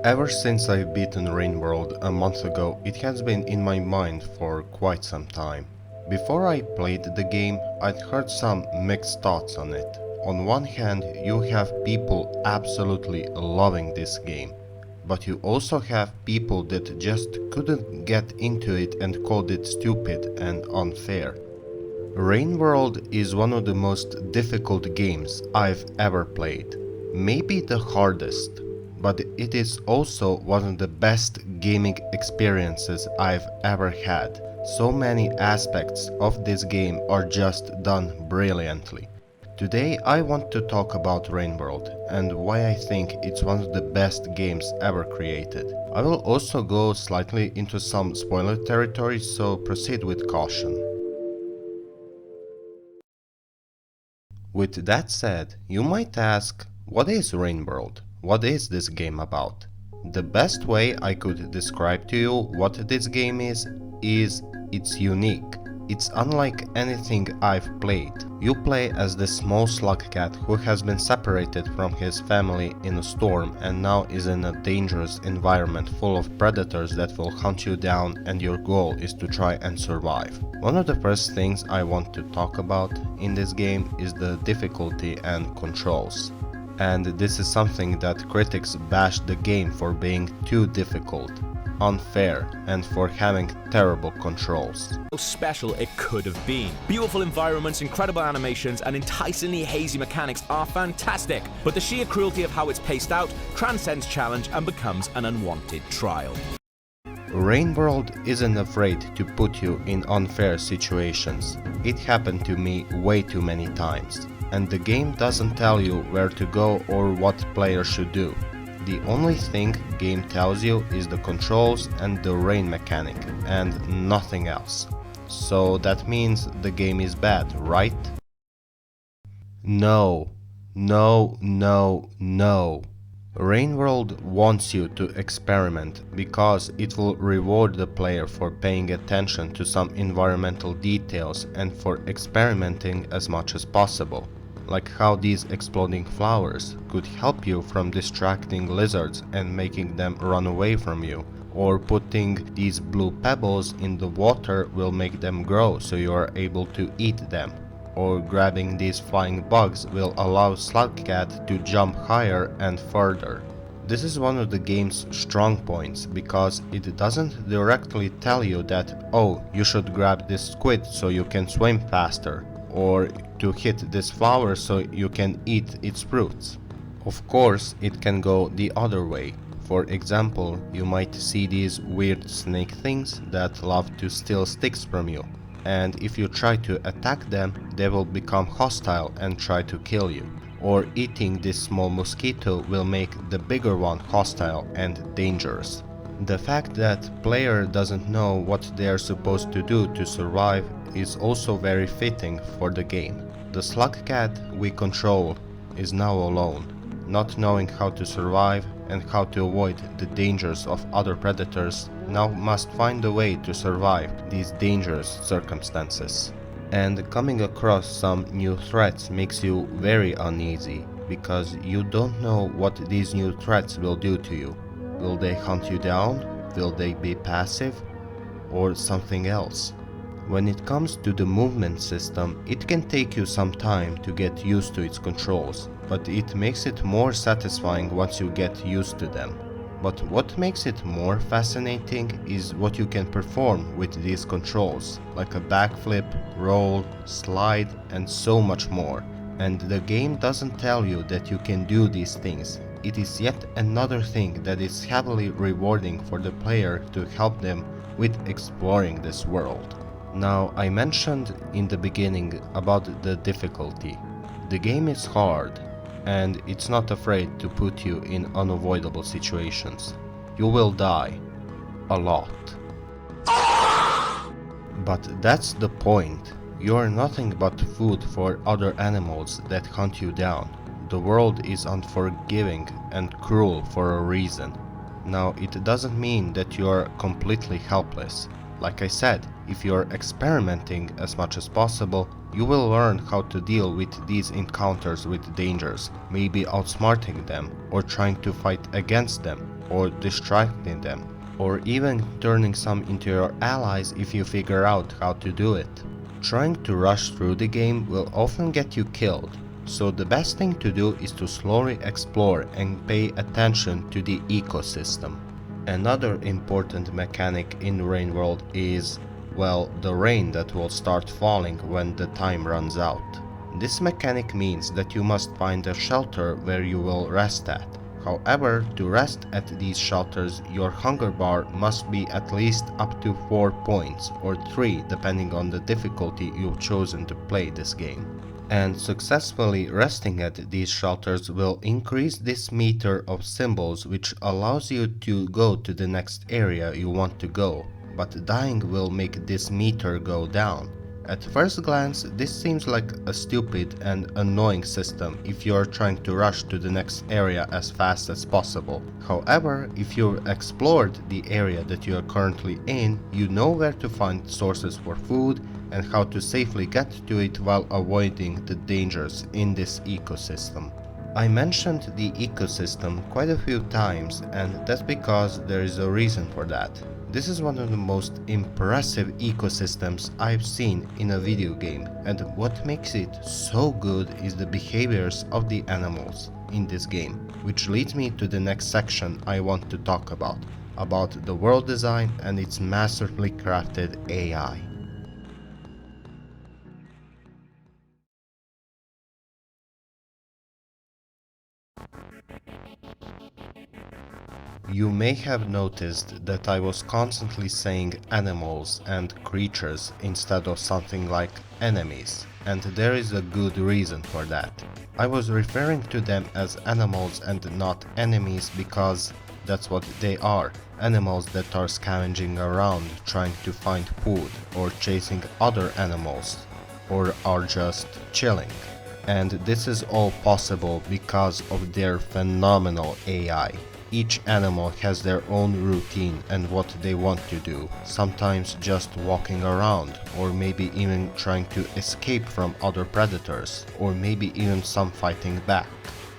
Ever since I've beaten Rain World a month ago, it has been in my mind for quite some time. Before I played the game, I'd heard some mixed thoughts on it. On one hand, you have people absolutely loving this game, but you also have people that just couldn't get into it and called it stupid and unfair. Rain World is one of the most difficult games I've ever played. Maybe the hardest, but it is also one of the best gaming experiences I've ever had. So many aspects of this game are just done brilliantly. Today I want to talk about Rain World and why I think it's one of the best games ever created. I will also go slightly into some spoiler territory, so proceed with caution. With that said, you might ask, what is Rain World? What is this game about? The best way I could describe to you what this game is it's unique. It's unlike anything I've played. You play as this small slug cat who has been separated from his family in a storm and now is in a dangerous environment full of predators that will hunt you down, and your goal is to try and survive. One of the first things I want to talk about in this game is the difficulty and controls. And this is something that critics bash the game for being too difficult, unfair, and for having terrible controls. How special it could have been. Beautiful environments, incredible animations, and enticingly hazy mechanics are fantastic, but the sheer cruelty of how it's paced out transcends challenge and becomes an unwanted trial. Rain World isn't afraid to put you in unfair situations. It happened to me way too many times. And the game doesn't tell you where to go or what player should do. The only thing game tells you is the controls and the rain mechanic, and nothing else. So that means the game is bad, right? No. No, no, no. Rain World wants you to experiment because it will reward the player for paying attention to some environmental details and for experimenting as much as possible. Like how these exploding flowers could help you from distracting lizards and making them run away from you, or putting these blue pebbles in the water will make them grow so you are able to eat them, or grabbing these flying bugs will allow Slugcat to jump higher and further. This is one of the game's strong points because it doesn't directly tell you that, oh, you should grab this squid so you can swim faster, or to hit this flower so you can eat its fruits. Of course, it can go the other way. For example, you might see these weird snake things that love to steal sticks from you, and if you try to attack them, they will become hostile and try to kill you. Or eating this small mosquito will make the bigger one hostile and dangerous. The fact that player doesn't know what they are supposed to do to survive is also very fitting for the game. The slug cat we control is now alone, not knowing how to survive and how to avoid the dangers of other predators, now must find a way to survive these dangerous circumstances. And coming across some new threats makes you very uneasy, because you don't know what these new threats will do to you. Will they hunt you down? Will they be passive? Or something else? When it comes to the movement system, it can take you some time to get used to its controls, but it makes it more satisfying once you get used to them. But what makes it more fascinating is what you can perform with these controls, like a backflip, roll, slide, and so much more. And the game doesn't tell you that you can do these things. It is yet another thing that is heavily rewarding for the player to help them with exploring this world. Now, I mentioned in the beginning about the difficulty. The game is hard, and it's not afraid to put you in unavoidable situations. You will die. A lot. But that's the point. You are nothing but food for other animals that hunt you down. The world is unforgiving and cruel for a reason. Now, it doesn't mean that you are completely helpless. Like I said, if you are experimenting as much as possible, you will learn how to deal with these encounters with dangers, maybe outsmarting them or trying to fight against them. or distracting them, or even turning some into your allies if you figure out how to do it. Trying to rush through the game will often get you killed, so the best thing to do is to slowly explore and pay attention to the ecosystem. Another important mechanic in Rain World is, well, the rain that will start falling when the time runs out. This mechanic means that you must find a shelter where you will rest at. However, to rest at these shelters, your hunger bar must be at least up to 4 points, or 3 depending on the difficulty you've chosen to play this game. And successfully resting at these shelters will increase this meter of symbols, which allows you to go to the next area you want to go, but dying will make this meter go down. At first glance, this seems like a stupid and annoying system if you're trying to rush to the next area as fast as possible. However, if you've explored the area that you are currently in, you know where to find sources for food and how to safely get to it while avoiding the dangers in this ecosystem. I mentioned the ecosystem quite a few times, and that's because there is a reason for that. This is one of the most impressive ecosystems I've seen in a video game, and what makes it so good is the behaviors of the animals in this game, which leads me to the next section I want to talk about the world design and its masterfully crafted AI. You may have noticed that I was constantly saying animals and creatures instead of something like enemies, and there is a good reason for that. I was referring to them as animals and not enemies because that's what they are, animals that are scavenging around trying to find food or chasing other animals, or are just chilling. And this is all possible because of their phenomenal AI. Each animal has their own routine and what they want to do, sometimes just walking around, or maybe even trying to escape from other predators, or maybe even some fighting back.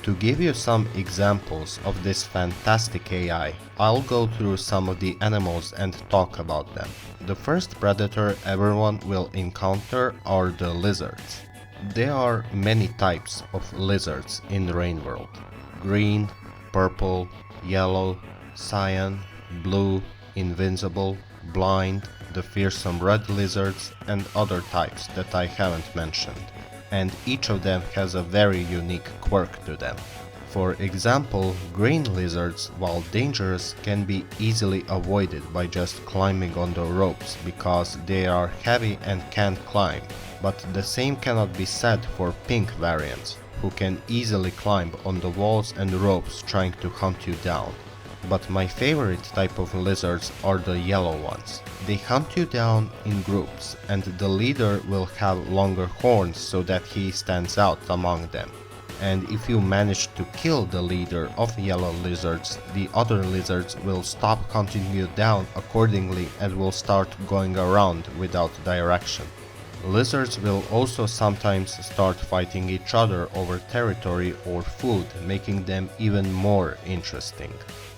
To give you some examples of this fantastic AI, I'll go through some of the animals and talk about them. The first predator everyone will encounter are the lizards. There are many types of lizards in Rain World: green, purple, yellow, cyan, blue, invincible, blind, the fearsome red lizards, and other types that I haven't mentioned, and each of them has a very unique quirk to them. For example, green lizards, while dangerous, can be easily avoided by just climbing on the ropes because they are heavy and can't climb, but the same cannot be said for pink variants, who can easily climb on the walls and ropes trying to hunt you down. But my favorite type of lizards are the yellow ones. They hunt you down in groups, and the leader will have longer horns so that he stands out among them. And if you manage to kill the leader of yellow lizards, the other lizards will stop hunting you down accordingly and will start going around without direction. Lizards will also sometimes start fighting each other over territory or food, making them even more interesting.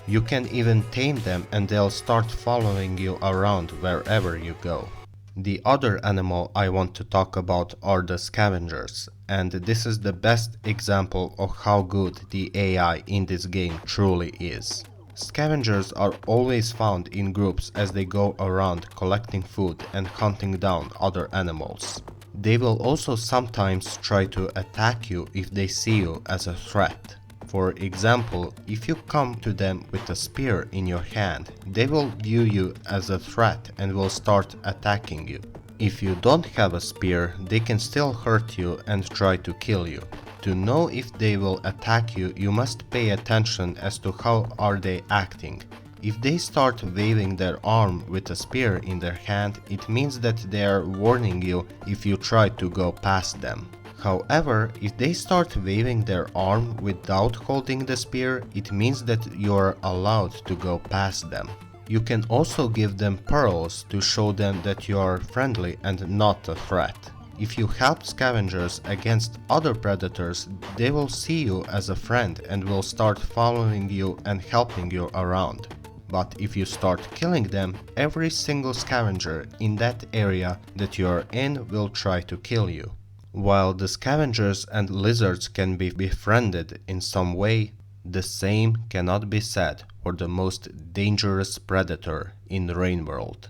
You can even tame them and they'll start following you around wherever you go. The other animal I want to talk about are the scavengers, and this is the best example of how good the AI in this game truly is. Scavengers are always found in groups as they go around collecting food and hunting down other animals. They will also sometimes try to attack you if they see you as a threat. For example, if you come to them with a spear in your hand, they will view you as a threat and will start attacking you. If you don't have a spear, they can still hurt you and try to kill you. To know if they will attack you, you must pay attention as to how are they acting. If they start waving their arm with a spear in their hand, it means that they are warning you if you try to go past them. However, if they start waving their arm without holding the spear, it means that you are allowed to go past them. You can also give them pearls to show them that you are friendly and not a threat. If you help scavengers against other predators, they will see you as a friend and will start following you and helping you around. But if you start killing them, every single scavenger in that area that you are in will try to kill you. While the scavengers and lizards can be befriended in some way, the same cannot be said for the most dangerous predator in Rainworld,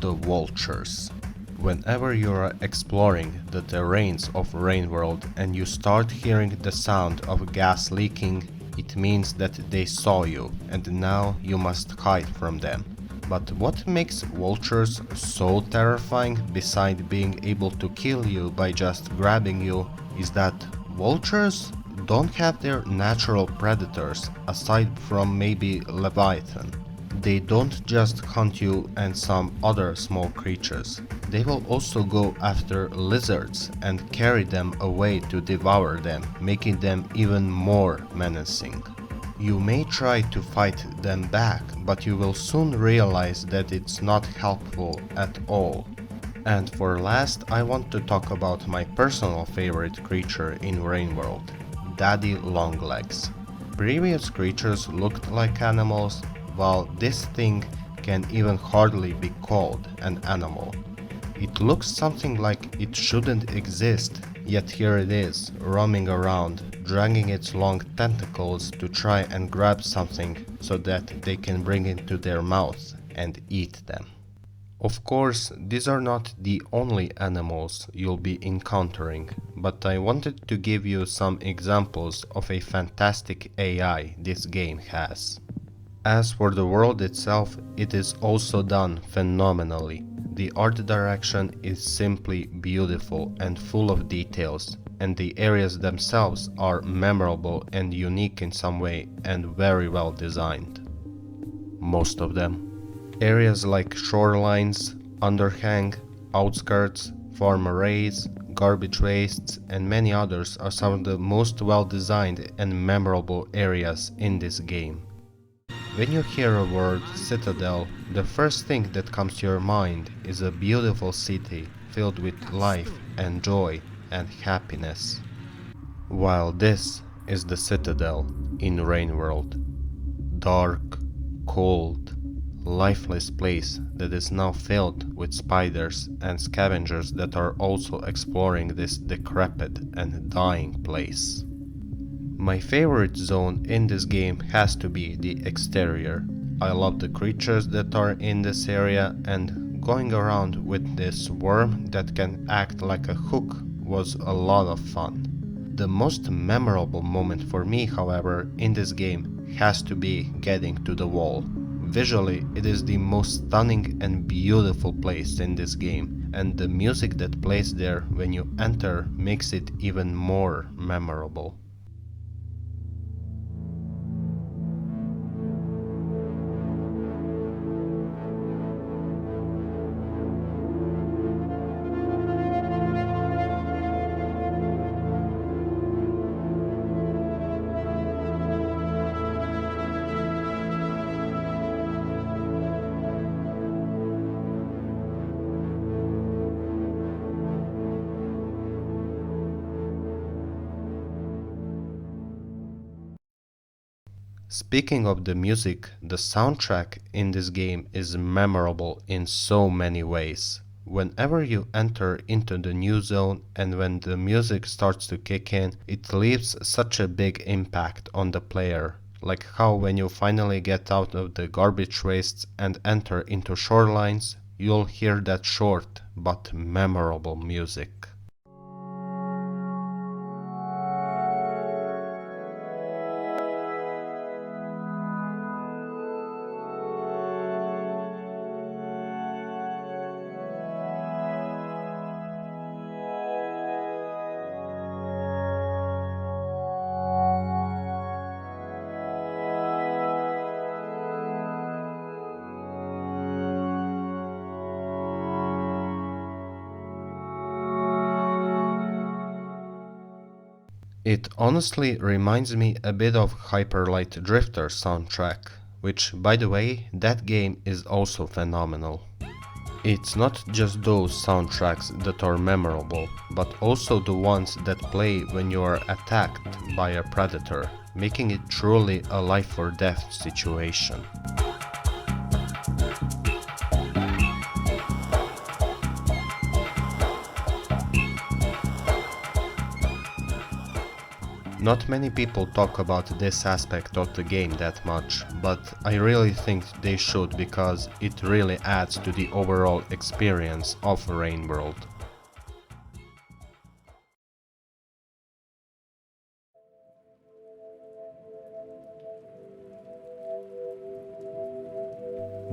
the vultures. Whenever you are exploring the terrains of Rainworld and you start hearing the sound of gas leaking, it means that they saw you and now you must hide from them. But what makes vultures so terrifying besides being able to kill you by just grabbing you is that vultures don't have their natural predators aside from maybe Leviathan. They don't just hunt you and some other small creatures. They will also go after lizards and carry them away to devour them, making them even more menacing. You may try to fight them back, but you will soon realize that it's not helpful at all. And for last, I want to talk about my personal favorite creature in Rainworld, Daddy Longlegs. Previous creatures looked like animals, while this thing can even hardly be called an animal. It looks something like it shouldn't exist, yet here it is, roaming around, dragging its long tentacles to try and grab something so that they can bring it to their mouth and eat them. Of course, these are not the only animals you'll be encountering, but I wanted to give you some examples of a fantastic AI this game has. As for the world itself, it is also done phenomenally. The art direction is simply beautiful and full of details, and the areas themselves are memorable and unique in some way and very well designed. Most of them. Areas like shorelines, underhang, outskirts, farm arrays, garbage wastes, and many others are some of the most well designed and memorable areas in this game. When you hear a word Citadel, the first thing that comes to your mind is a beautiful city filled with life and joy and happiness. While this is the Citadel in Rainworld. Dark, cold, lifeless place that is now filled with spiders and scavengers that are also exploring this decrepit and dying place. My favorite zone in this game has to be the exterior. I love the creatures that are in this area, and going around with this worm that can act like a hook was a lot of fun. The most memorable moment for me, however, in this game has to be getting to the wall. Visually, it is the most stunning and beautiful place in this game, and the music that plays there when you enter makes it even more memorable. Speaking of the music, the soundtrack in this game is memorable in so many ways. Whenever you enter into the new zone and when the music starts to kick in, it leaves such a big impact on the player. Like how when you finally get out of the garbage wastes and enter into shorelines, you'll hear that short but memorable music. It honestly reminds me a bit of Hyper Light Drifter soundtrack, which, by the way, that game is also phenomenal. It's not just those soundtracks that are memorable, but also the ones that play when you are attacked by a predator, making it truly a life or death situation. Not many people talk about this aspect of the game that much, but I really think they should because it really adds to the overall experience of Rain World.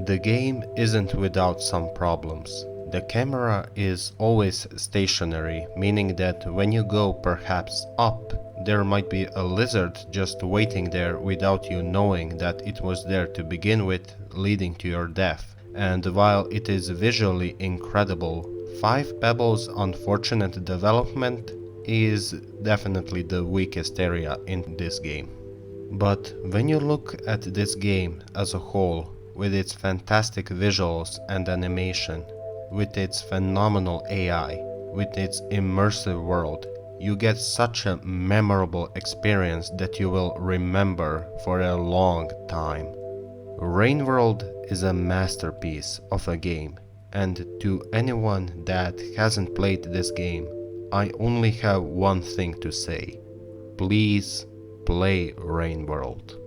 The game isn't without some problems. The camera is always stationary, meaning that when you go perhaps up, there might be a lizard just waiting there without you knowing that it was there to begin with, leading to your death. And while it is visually incredible, 5 Pebbles' unfortunate development is definitely the weakest area in this game. But when you look at this game as a whole, with its fantastic visuals and animation, with its phenomenal AI, with its immersive world, you get such a memorable experience that you will remember for a long time. Rain World is a masterpiece of a game, and to anyone that hasn't played this game, I only have one thing to say. Please play Rain World.